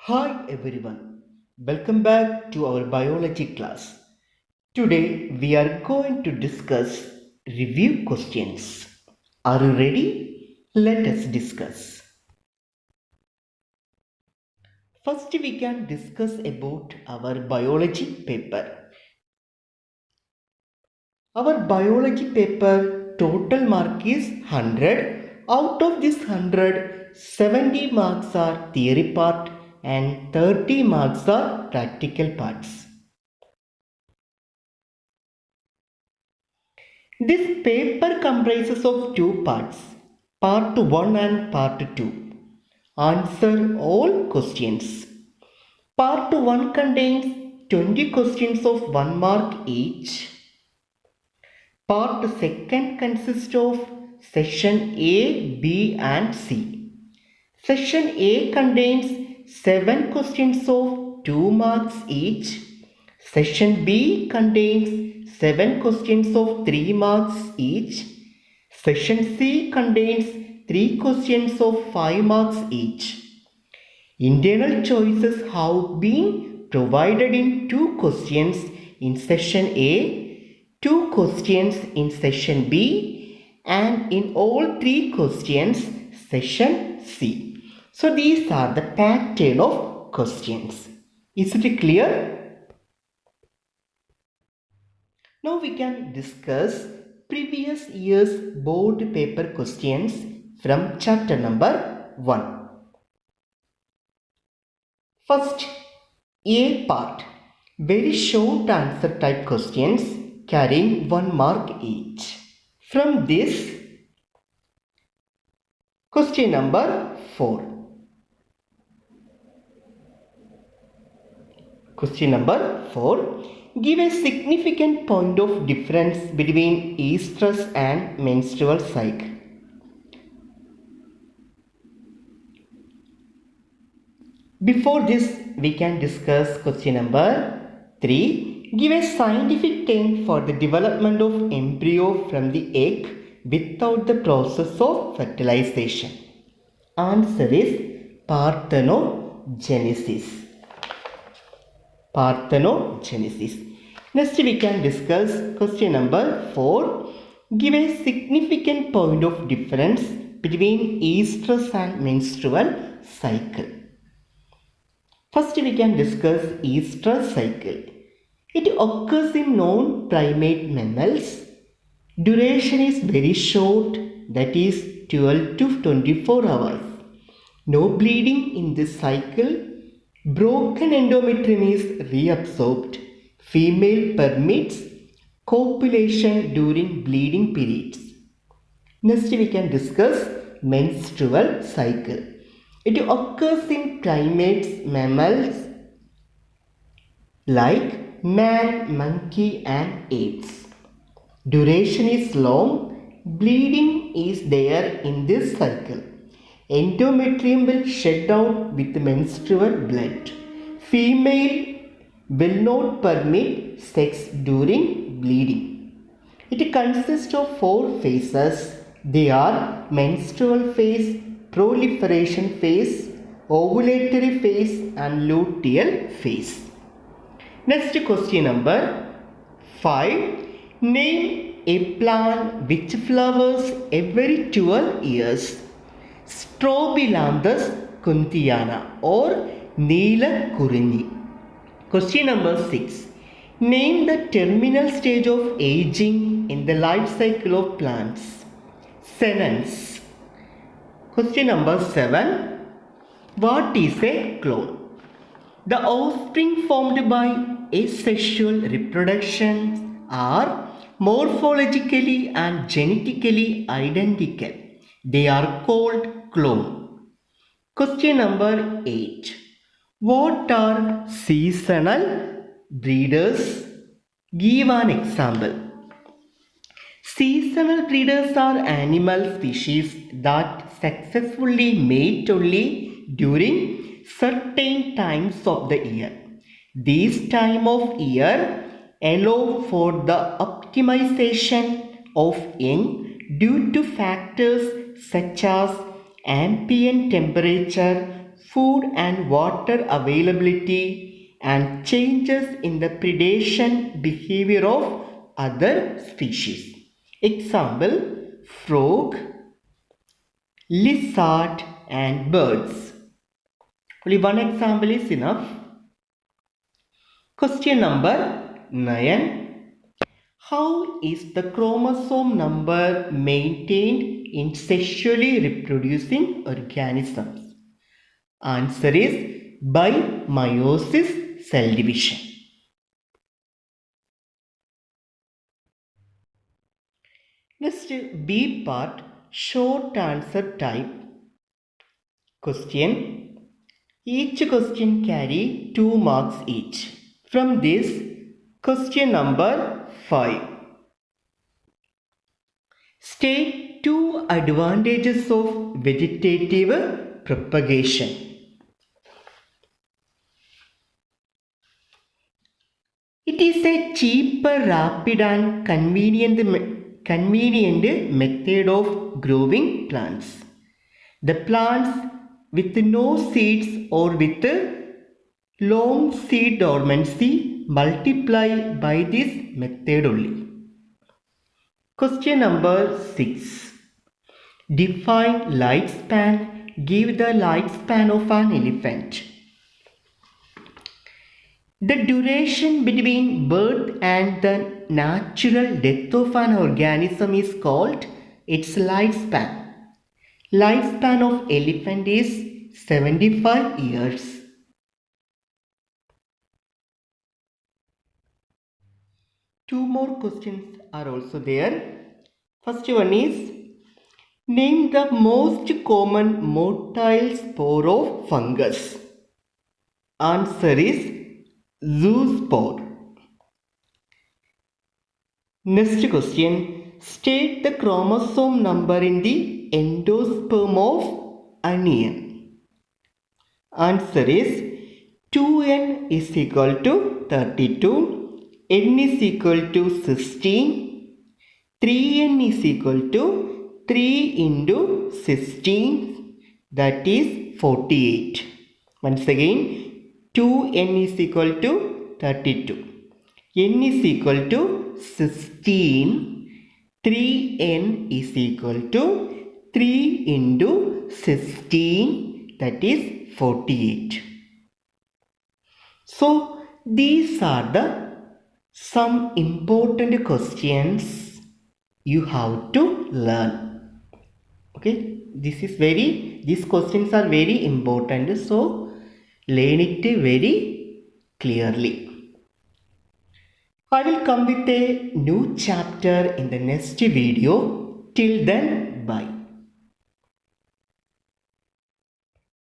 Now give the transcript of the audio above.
Hi everyone, welcome back to our biology class. Today we are going to discuss review questions. Are you ready? Let us discuss. First we can discuss about our biology paper. Our biology paper total mark is 100. Out of this 100, 70 marks are theory part and 30 marks are practical parts. This paper comprises of two parts, part 1 and part 2. Answer all questions. Part 1 contains 20 questions of 1 mark each. Part 2 consists of section A, B and C. Section A contains 7 questions of 2 marks each. Section B contains 7 questions of 3 marks each. Section C contains 3 questions of 5 marks each. Internal choices have been provided in 2 questions in section A, 2 questions in section B, and in all 3 questions section C. So these are the pattern of questions. Is it clear? Now we can discuss previous year's board paper questions from chapter number 1. First, A part. Very short answer type questions carrying 1 mark each. From this, question number 4. Question number 4. Give a significant point of difference between estrus and menstrual cycle. Before this, we can discuss question number 3. Give a scientific term for the development of embryo from the egg without the process of fertilization. Answer is parthenogenesis. Parthenogenesis. Next, we can discuss question number 4. Give a significant point of difference between estrus and menstrual cycle. First, we can discuss estrus cycle. It occurs in non-primate mammals. Duration is very short, that is 12 to 24 hours. No bleeding in this cycle. Broken endometrium is reabsorbed. Female permits copulation during bleeding periods. Next, we can discuss menstrual cycle. It occurs in primates, mammals like man, monkey and apes. Duration is long. Bleeding is there in this cycle. Endometrium will shed out with menstrual blood. Female will not permit sex during bleeding. It consists of 4 phases. They are menstrual phase, proliferation phase, ovulatory phase and luteal phase. Next, question number 5. Name a plant which flowers every 12 years. Strobilanthes kunthiana or Neela Kurinji. Question number 6. Name the terminal stage of aging in the life cycle of plants. Senescence. Question number 7. What is a clone? The offspring formed by asexual reproduction are morphologically and genetically identical. They are called clone. Question number 8. What are seasonal breeders? Give an example. Seasonal breeders are animal species that successfully mate only during certain times of the year. These time of year allow for the optimization of young due to factors such as ambient temperature, food and water availability and changes in the predation behavior of other species. Example, frog, lizard and birds. Only one example is enough. Question number 9. How is the chromosome number maintained in sexually reproducing organisms? Answer is by meiosis, cell division. Next, B part, short answer type. Question. Each question carry 2 marks each. From this, question number 5. State 2 advantages of vegetative propagation. It is a cheaper, rapid and convenient method of growing plants. The plants with no seeds or with long seed dormancy multiply by this method only. Question number 6. Define lifespan. Give the lifespan of an elephant. The duration between birth and the natural death of an organism is called its lifespan. Lifespan of elephant is 75 years. Two more questions are also there. First one is, name the most common motile spore of fungus. Answer is zoospore. Next question, state the chromosome number in the endosperm of onion. Answer is 2n is equal to 32. N is equal to 16, 3n is equal to 3 into 16, that is 48. Once again, 2n is equal to 32. N is equal to 16, 3n is equal to 3 into 16, that is 48. So, these are the some important questions you have to learn. Okay, these questions are very important, so learn it very clearly. I will come with a new chapter in the next video. Till then, bye.